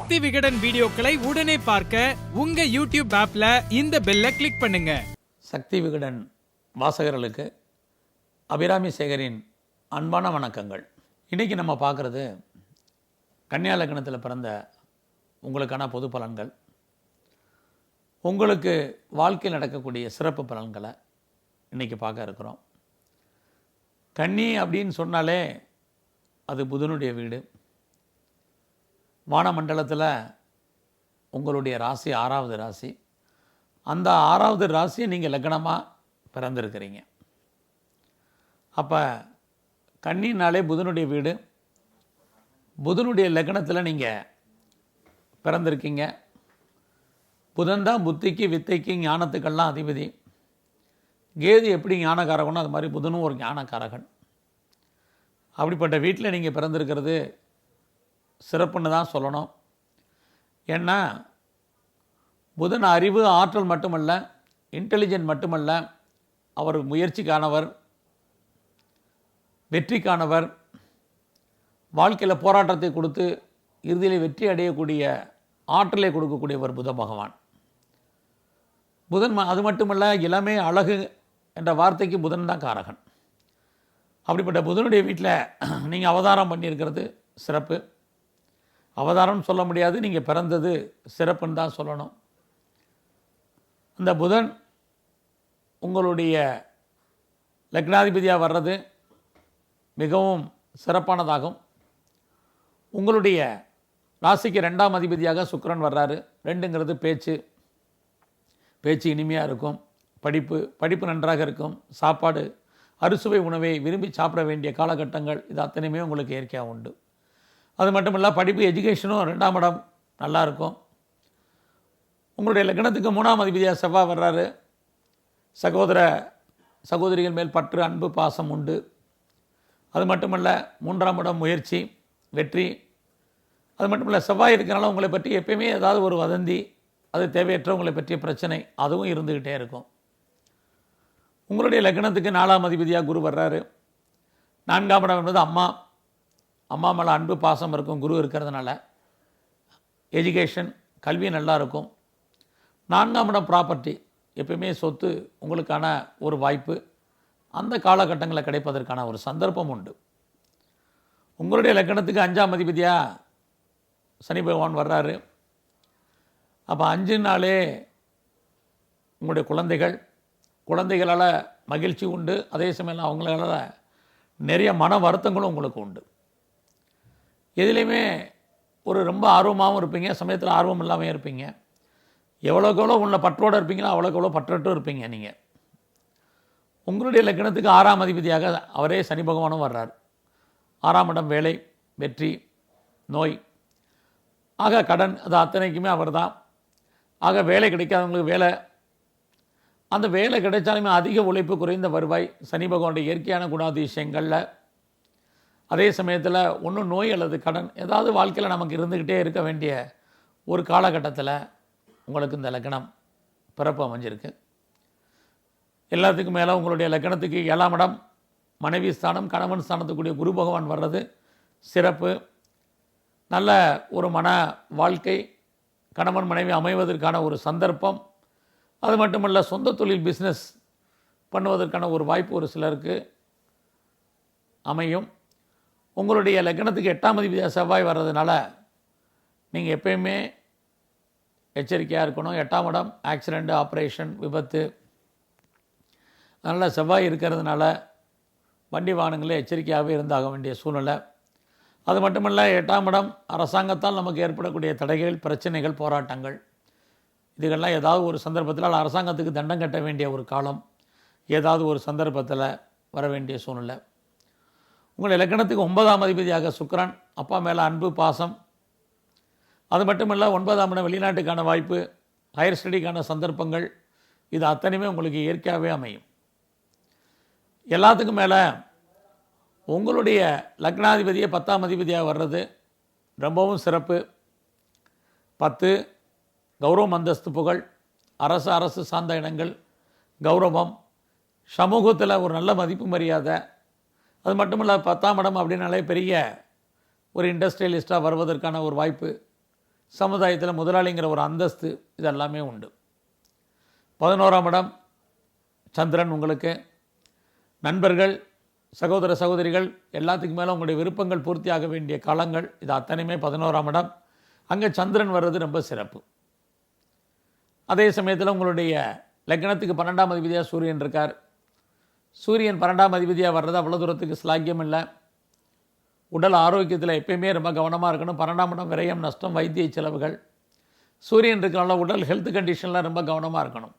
சக்தி விகடன் வீடியோக்களை உடனே பார்க்க உங்க யூடியூப் ஆப்ல இந்த பெல்லை கிளிக் பண்ணுங்க. சக்தி விகடன் வாசகர்களுக்கு அபிராமி சேகரின் அன்பான வணக்கங்கள். இன்றைக்கி நம்ம பார்க்குறது கன்னியா லக்னத்தில் பிறந்த உங்களுக்கான பொது பலன்கள், உங்களுக்கு வாழ்க்கையில் நடக்கக்கூடிய சிறப்பு பலன்களை இன்றைக்கி பார்க்க இருக்கிறோம். கன்னி அப்படின்னு சொன்னாலே அது புதனுடைய வீடு. வானமண்டலத்தில் உங்களுடைய ராசி 6வது ராசி. அந்த 6வது ராசியை நீங்கள் லக்னமாக பிறந்திருக்கிறீங்க. அப்போ கன்னினாலே புதனுடைய வீடு. புதனுடைய லக்னத்தில் நீங்கள் பிறந்திருக்கீங்க. புதன் தான் புத்திக்கு வித்தைக்கு ஞானத்துக்கெல்லாம் அதிபதி. கேது எப்படி ஞானக்காரகனோ அது மாதிரி புதனும் ஒரு ஞானக்காரகன். அப்படிப்பட்ட வீட்டில் நீங்கள் பிறந்திருக்கிறது சிறப்புன்னு தான் சொல்லணும். ஏன்னா புதன் அறிவு ஆற்றல் மட்டுமல்ல, இன்டெலிஜென்ட் மட்டுமல்ல, அவர் முயற்சிக்கானவர், வெற்றிக்கானவர், வாழ்க்கையில் போராட்டத்தை கொடுத்து இறுதியில் வெற்றி அடையக்கூடிய ஆற்றலை கொடுக்கக்கூடியவர் புத பகவான். புதன் அது மட்டுமல்ல, இளமை அழகு என்ற வார்த்தைக்கு புதன் தான் காரகன். அப்படிப்பட்ட புதனுடைய வீட்டில் நீங்கள் அவதாரம் பண்ணியிருக்கிறது சிறப்பு. அவதாரம் சொல்ல முடியாது, நீங்கள் பிறந்தது சிறப்புன்னு தான் சொல்லணும். அந்த புதன் உங்களுடைய லக்னாதிபதியாக வர்றது மிகவும் சிறப்பானதாகும். உங்களுடைய ராசிக்கு 2ஆம் அதிபதியாக சுக்கிரன் வர்றாரு. 2ங்கிறது பேச்சு இனிமையாக இருக்கும். படிப்பு நன்றாக இருக்கும். சாப்பாடு அறுசுவை உணவை விரும்பி சாப்பிட வேண்டிய காலகட்டங்கள் இது அத்தனையுமே உங்களுக்கு இயற்கையாக உண்டு. அது மட்டும் இல்லை, படிப்பு எஜுகேஷனும் 2ஆம் இடம் நல்லாயிருக்கும். உங்களுடைய லக்னத்துக்கு 3ஆம் அதிபதியாக செவ்வாய் வர்றாரு. சகோதரிகள் மேல் பற்று, அன்பு, பாசம் உண்டு. அது மட்டுமல்ல, 3ஆம் இடம் முயற்சி, வெற்றி. அது மட்டுமல்ல, செவ்வாய் இருக்கிறனால உங்களை பற்றி எப்பயுமே ஏதாவது ஒரு வதந்தி, அது தேவையற்றவங்களை பற்றிய பிரச்சனை அதுவும் இருந்துக்கிட்டே இருக்கும். உங்களுடைய லக்னத்துக்கு 4ஆம் அதிபதியாக குரு வர்றாரு. 4ஆம் இடம் என்பது அம்மா மேலே அன்பு பாசம் இருக்கும். குரு இருக்கிறதுனால எஜுகேஷன், கல்வி நல்லா இருக்கும். 4ஆம் இடம் ப்ராப்பர்ட்டி, எப்பயுமே சொத்து உங்களுக்கான ஒரு வாய்ப்பு அந்த காலகட்டங்களில் கிடைப்பதற்கான ஒரு சந்தர்ப்பம் உண்டு. உங்களுடைய லக்னத்துக்கு 5ஆம் அதிபதியாக சனி பகவான் வர்றாரு. அப்போ 5 உங்களுடைய குழந்தைகளால் மகிழ்ச்சி உண்டு. அதே சமயம் அவங்களால நிறைய மன வருத்தங்களும் உங்களுக்கு உண்டு. எதுலேயுமே ஒரு ரொம்ப ஆர்வமாகவும் இருப்பீங்க, சமயத்தில் ஆர்வம் இல்லாமல் இருப்பீங்க. எவ்வளோக்கு எவ்வளோ உள்ள பற்றோடு இருப்பீங்களோ அவ்வளோக்கு எவ்வளோ பற்றட்டும் இருப்பீங்க. நீங்கள் உங்களுடைய லக்னத்துக்கு 6ஆம் அதிபதியாக அவரே சனி பகவானும் வர்றார். 6ஆம் இடம் வேலை, வெற்றி, நோய், ஆக கடன், அது அத்தனைக்குமே அவர் தான். ஆக வேலை கிடைக்காதவங்களுக்கு வேலை, அந்த வேலை கிடைச்சாலுமே அதிக உழைப்பு, குறைந்த வருவாய், சனி பகவானுடைய இயற்கையான குணாதிசயங்களில். அதே சமயத்தில் ஒன்றும் நோய் அல்லது கடன் ஏதாவது வாழ்க்கையில் நமக்கு இருந்துக்கிட்டே இருக்க வேண்டிய ஒரு காலகட்டத்தில் உங்களுக்கு இந்த லக்னம் பிறப்பு அமைஞ்சிருக்கு. எல்லாத்துக்கும் மேலே உங்களுடைய லக்னத்துக்கு 7ஆம் இடம் மனைவி ஸ்தானம், கணவன் ஸ்தானத்துக்குரிய குரு பகவான் வர்றது சிறப்பு. நல்ல ஒரு மன வாழ்க்கை, கணவன் மனைவி அமைவதற்கான ஒரு சந்தர்ப்பம். அது மட்டுமல்ல, சொந்த தொழில் பிஸ்னஸ் பண்ணுவதற்கான ஒரு வாய்ப்பு ஒரு சிலருக்கு அமையும். உங்களுடைய லக்னத்துக்கு 8ஆம் அதிபதியாக செவ்வாய் வர்றதுனால நீங்கள் எப்பயுமே எச்சரிக்கையாக இருக்கணும். 8ஆம் இடம் ஆக்சிடெண்ட், ஆப்ரேஷன், விபத்து. அதனால் செவ்வாய் இருக்கிறதுனால வண்டி வாகனங்களில் எச்சரிக்கையாகவே இருந்தாக வேண்டிய சூழ்நிலை. அது மட்டுமல்ல, 8ஆம் இடம் அரசாங்கத்தால் நமக்கு ஏற்படக்கூடிய தடைகள், பிரச்சனைகள், போராட்டங்கள், இதுகள்லாம் ஏதாவது ஒரு சந்தர்ப்பத்தில் அரசாங்கத்துக்கு தண்டம் கட்ட வேண்டிய ஒரு காலம் ஏதாவது ஒரு சந்தர்ப்பத்தில் வர வேண்டிய சூழ்நிலை. உங்கள் இலக்கணத்துக்கு 9ஆம் அதிபதியாக சுக்கிரன், அப்பா மேலே அன்பு, பாசம். அது மட்டுமல்ல, 9ஆம் இடம் வெளிநாட்டுக்கான வாய்ப்பு, ஹையர் ஸ்டடிக்கான சந்தர்ப்பங்கள், இது அத்தனையுமே உங்களுக்கு இயற்கையாகவே அமையும். எல்லாத்துக்கும் மேலே உங்களுடைய லக்னாதிபதியை 10ஆம் அதிபதியாக வர்றது ரொம்பவும் சிறப்பு. 10 கௌரவம், அந்தஸ்து, புகழ், அரசு சார்ந்த இடங்கள், கௌரவம், சமூகத்தில் ஒரு நல்ல மதிப்பு மரியாதை. அது மட்டும் இல்லை, 10ஆம் இடம் அப்படின்னாலே பெரிய ஒரு இண்டஸ்ட்ரியலிஸ்ட்டாக வருவதற்கான ஒரு வாய்ப்பு, சமுதாயத்தில் முதலாளிங்கிற ஒரு அந்தஸ்து இதெல்லாமே உண்டு. 11ஆம் இடம் சந்திரன் உங்களுக்கு நண்பர்கள், சகோதர சகோதரிகள் எல்லாத்துக்கு மேலே உங்களுடைய விருப்பங்கள் பூர்த்தியாக வேண்டிய காலங்கள். இது அத்தனையுமே 11ஆம் இடம். அங்கே சந்திரன் வர்றது ரொம்ப சிறப்பு. அதே சமயத்தில் உங்களுடைய லக்னத்துக்கு 12ஆம் அதிபதியாக சூரியன் இருக்கார். சூரியன் 12ஆம் அதிபதியாக வர்றது அவ்வளோ தூரத்துக்கு ஸ்லாக்கியம் இல்லை. உடல் ஆரோக்கியத்தில் எப்பயுமே ரொம்ப கவனமாக இருக்கணும். 12ஆம் இடம் விரயம், நஷ்டம், வைத்திய செலவுகள். சூரியன் இருக்கிறனால உடல் ஹெல்த் கண்டிஷனில் ரொம்ப கவனமாக இருக்கணும்.